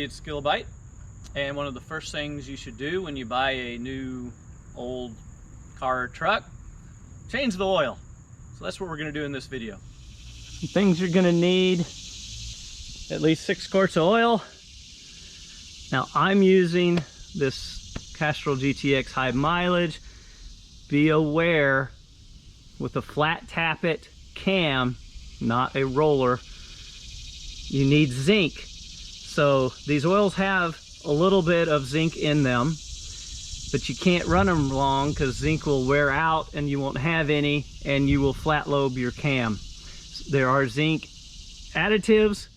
it's Skillbyte, and one of the first things you should do when you buy a new old car or truck, change the oil. So that's what we're going to do in this video. Things you're going to need: at least 6 quarts of oil. Now I'm using this Castrol GTX high mileage. Be aware, with a flat tappet cam, not a roller, you need zinc. So these oils have a little bit of zinc in them, but you can't run them long because zinc will wear out and you won't have any, and you will flat lobe your cam. There are zinc additives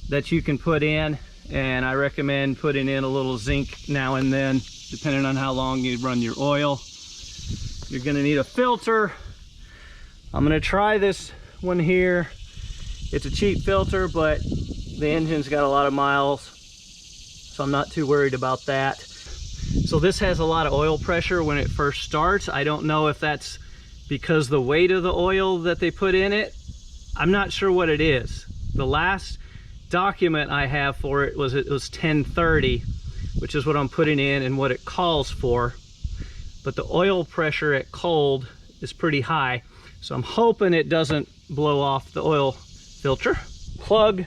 that you can put in, and I recommend putting in a little zinc now and then, depending on how long you run your oil. You're going to need a filter. I'm going to try this one here. It's a cheap filter, but the engine's got a lot of miles, so I'm not too worried about that. So this has a lot of oil pressure when it first starts. I don't know if that's because the weight of the oil that they put in it. I'm not sure what it is. The last document I have for it was 1030, which is what I'm putting in and what it calls for. But the oil pressure at cold is pretty high, so I'm hoping it doesn't blow off the oil filter. Plug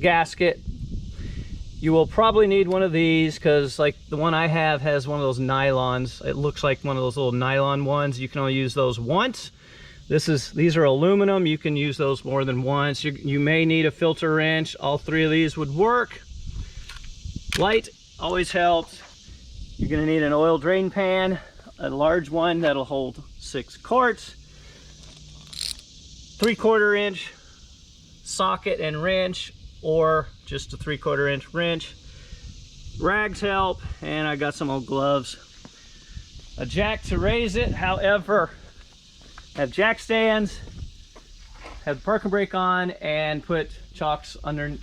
gasket. You will probably need one of these, because like the one I have has one of those nylons. It looks like one of those little nylon ones. You can only use those once. These are aluminum. You can use those more than once. You may need a filter wrench. All 3 of these would work. Light always helps. You're going to need an oil drain pan, a large one that'll hold 6 quarts, 3/4 inch socket and wrench, or just a 3/4 inch wrench. Rags help, and I got some old gloves. A jack to raise it, however, have jack stands, have the parking brake on, and put chocks under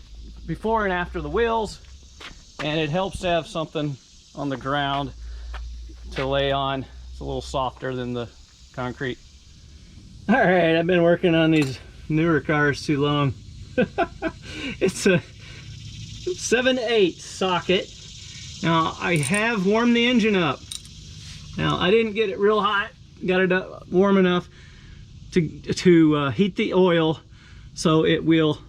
before and after the wheels, and it helps to have something on the ground to lay on. It's a little softer than the concrete. All right, I've been working on these newer cars too long. It's a 7/8 socket. Now I have warmed the engine up. Now I didn't get it real hot, got it up warm enough to heat the oil, so it'll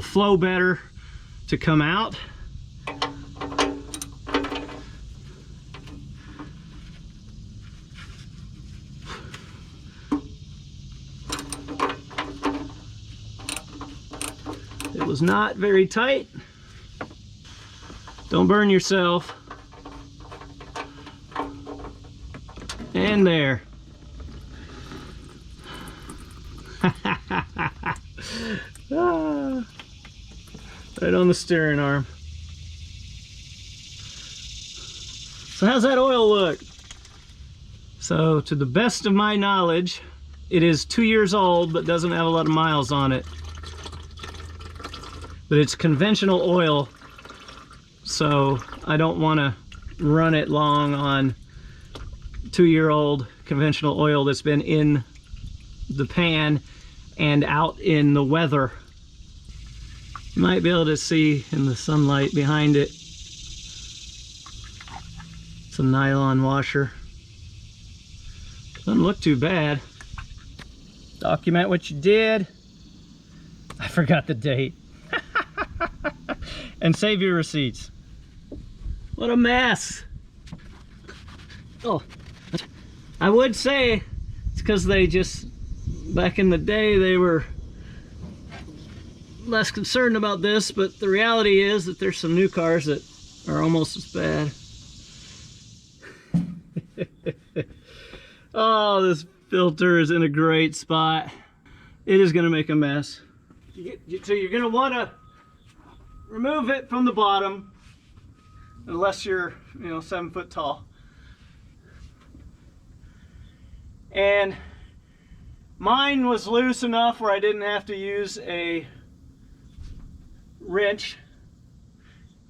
flow better to come out. It was not very tight. Don't burn yourself. And there. Right on the steering arm. So how's that oil look? So to the best of my knowledge, it is 2 years old but doesn't have a lot of miles on it. But it's conventional oil, so I don't want to run it long on 2-year-old conventional oil that's been in the pan and out in the weather. You might be able to see in the sunlight behind it. It's a nylon washer. Doesn't look too bad. Document what you did. I forgot the date. And save your receipts. What a mess. Oh, I would say it's because they just, back in the day, they were less concerned about this, but the reality is that there's some new cars that are almost as bad. Oh, this filter is in a great spot. It is going to make a mess. So you're going to want to remove it from the bottom, unless you're 7 foot tall. And mine was loose enough where I didn't have to use a wrench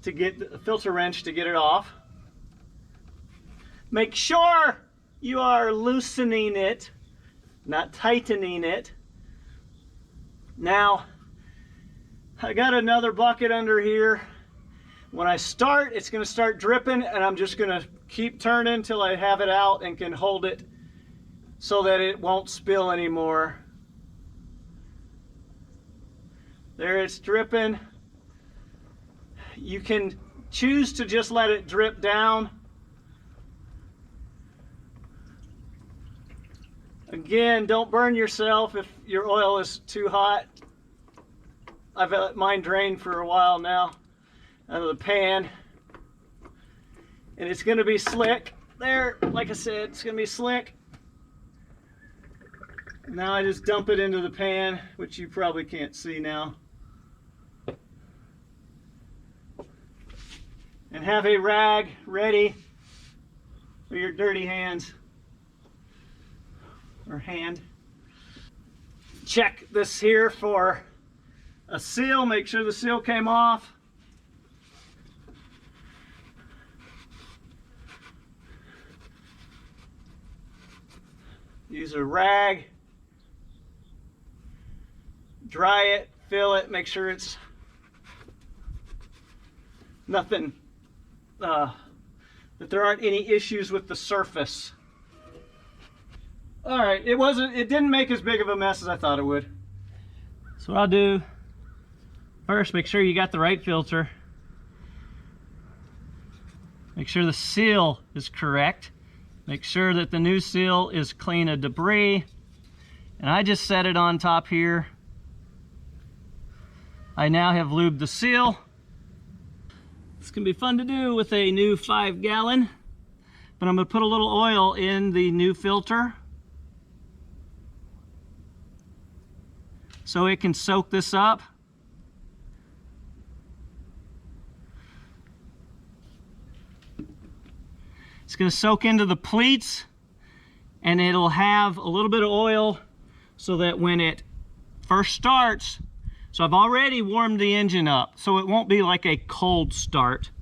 to get a filter wrench to get it off. Make sure you are loosening it, not tightening it. Now, I got another bucket under here. When I start, it's going to start dripping, and I'm just going to keep turning until I have it out and can hold it so that it won't spill anymore. There, it's dripping. You can choose to just let it drip down. Again, don't burn yourself if your oil is too hot. I've let mine drain for a while now out of the pan. And it's going to be slick. There, like I said, it's going to be slick. Now I just dump it into the pan, which you probably can't see now. And have a rag ready for your dirty hands or hand. Check this here for a seal. Make sure the seal came off. Use a rag. Dry it, fill it, make sure it's nothing, that there aren't any issues with the surface. All right, it didn't make as big of a mess as I thought it would. So what I'll do, first make sure you got the right filter. Make sure the seal is correct. Make sure that the new seal is clean of debris. And I just set it on top here. I now have lubed the seal. This can be fun to do with a new 5-gallon, but I'm going to put a little oil in the new filter so it can soak this up. It's going to soak into the pleats, and it'll have a little bit of oil so that when it first starts, so I've already warmed the engine up, so it won't be like a cold start.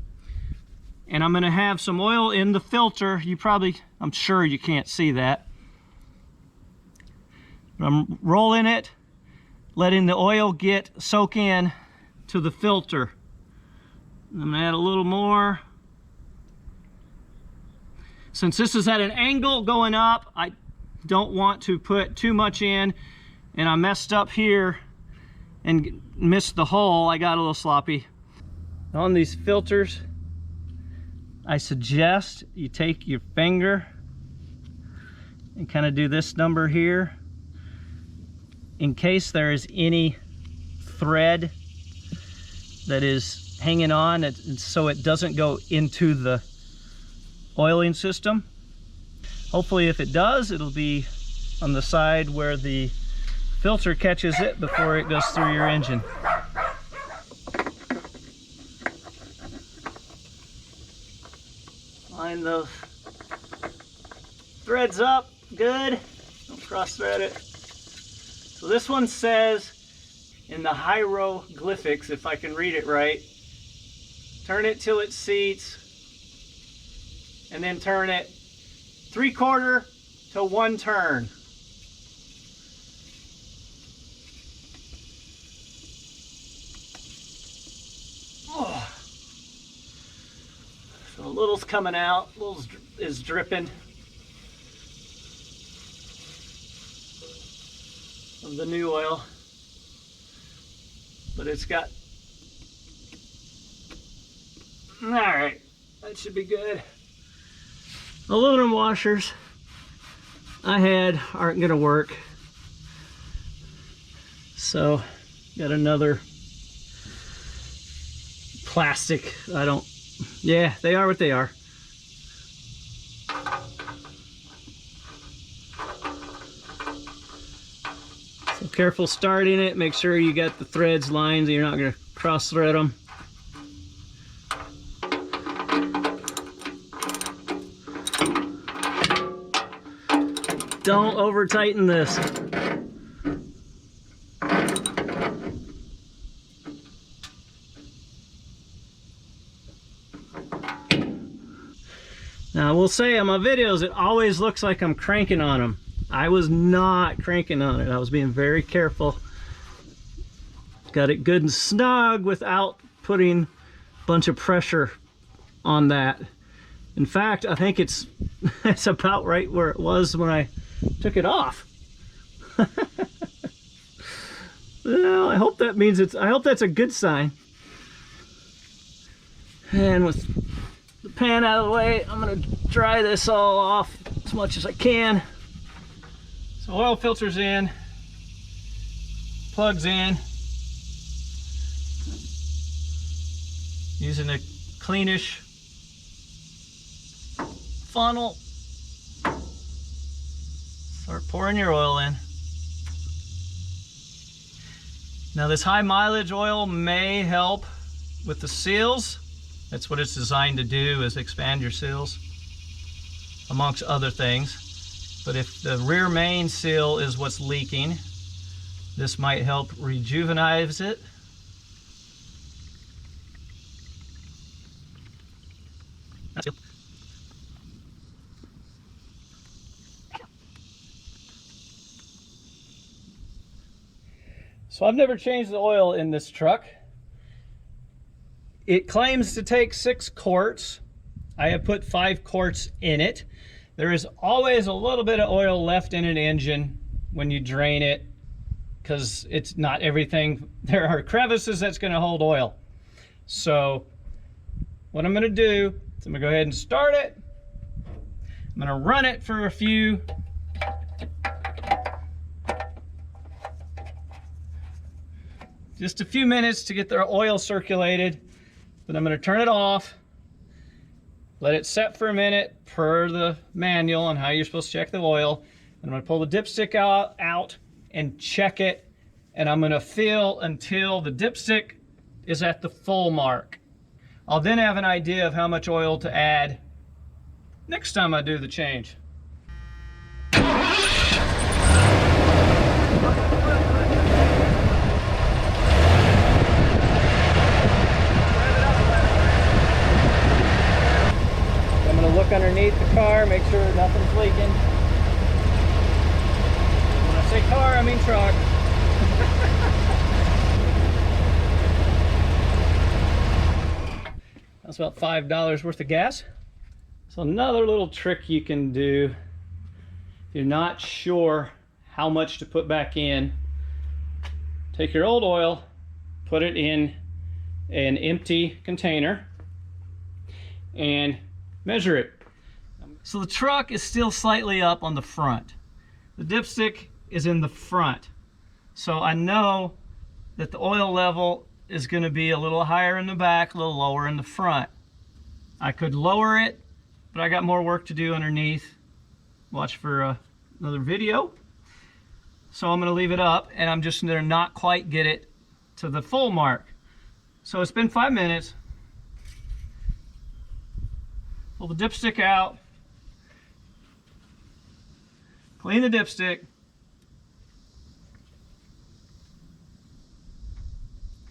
And I'm going to have some oil in the filter. I'm sure you can't see that. But I'm rolling it, letting the oil soak in to the filter. I'm going to add a little more. Since this is at an angle going up, I don't want to put too much in, and I messed up here and missed the hole. I got a little sloppy. On these filters, I suggest you take your finger and kind of do this number here in case there is any thread that is hanging on, so it doesn't go into the oiling system. Hopefully if it does, it'll be on the side where the filter catches it before it goes through your engine. Line those threads up good. Don't cross thread it. So this one says in the hieroglyphics, if I can read it right, turn it till it seats, and then turn it 3/4 to 1 turn. Oh. So a little's coming out, a little is dripping of the new oil, but it's got, all right, that should be good. Aluminum washers I had aren't gonna work, so got another plastic. Yeah, they are what they are. So careful starting it, make sure you got the threads lined, you're not gonna cross thread them. Don't over tighten this. Now I will say on my videos, it always looks like I'm cranking on them. I was not cranking on it. I was being very careful. Got it good and snug without putting a bunch of pressure on that. In fact, I think it's about right where it was when I took it off. Well, I hope that means I hope that's a good sign. And with the pan out of the way, I'm gonna dry this all off as much as I can. So oil filter's in, plugs in. Using a cleanish funnel. Start pouring your oil in. Now this high mileage oil may help with the seals. That's what it's designed to do, is expand your seals, amongst other things. But if the rear main seal is what's leaking, this might help rejuvenize it. That's good. So I've never changed the oil in this truck. It claims to take 6 quarts. I have put 5 quarts in it. There is always a little bit of oil left in an engine when you drain it, because it's not everything. There are crevices that's going to hold oil. So what I'm going to do is I'm going to go ahead and start it. I'm going to run it for just a few minutes to get the oil circulated. Then I'm going to turn it off, let it set for a minute per the manual on how you're supposed to check the oil. And I'm going to pull the dipstick out and check it. And I'm going to feel until the dipstick is at the full mark. I'll then have an idea of how much oil to add next time I do the change. Look underneath the car, make sure nothing's leaking. When I say car, I mean truck. That's about $5 worth of gas. So another little trick you can do, if you're not sure how much to put back in, take your old oil, put it in an empty container, and measure it. So the truck is still slightly up on the front. The dipstick is in the front. So I know that the oil level is going to be a little higher in the back, a little lower in the front. I could lower it, but I got more work to do underneath. Watch for another video. So I'm going to leave it up, and I'm just going to not quite get it to the full mark. So it's been 5 minutes. Pull the dipstick out, clean the dipstick,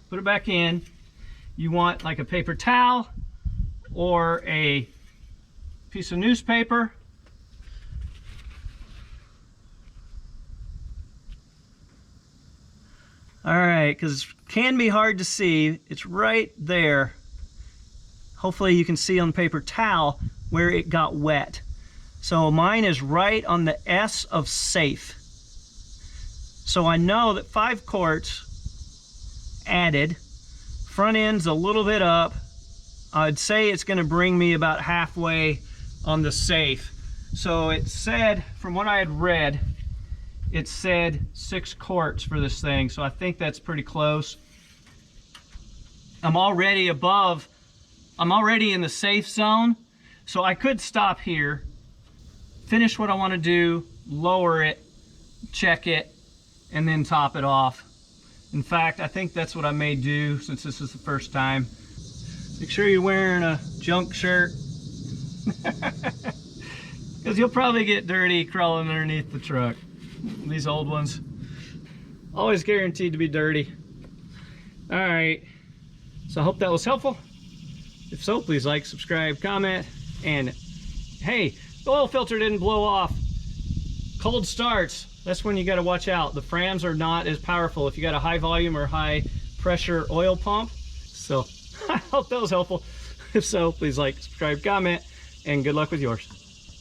put it back in. You want like a paper towel or a piece of newspaper. All right, because it can be hard to see. It's right there. Hopefully you can see on the paper towel where it got wet. So mine is right on the S of safe. So I know that 5 quarts added, front end's a little bit up. I'd say it's going to bring me about halfway on the safe. So it said, from what I had read, it said 6 quarts for this thing. So I think that's pretty close. I'm already in the safe zone, so I could stop here, finish what I want to do, lower it, check it, and then top it off. In fact, I think that's what I may do since this is the first time. Make sure you're wearing a junk shirt, because you'll probably get dirty crawling underneath the truck. These old ones, always guaranteed to be dirty. All right, so I hope that was helpful. If so, please like, subscribe, comment, and hey, the oil filter didn't blow off. Cold starts, that's when you got to watch out. The Frams are not as powerful. If you got a high volume or high pressure oil pump. So I hope that was helpful. If so, please like, subscribe, comment, and good luck with yours.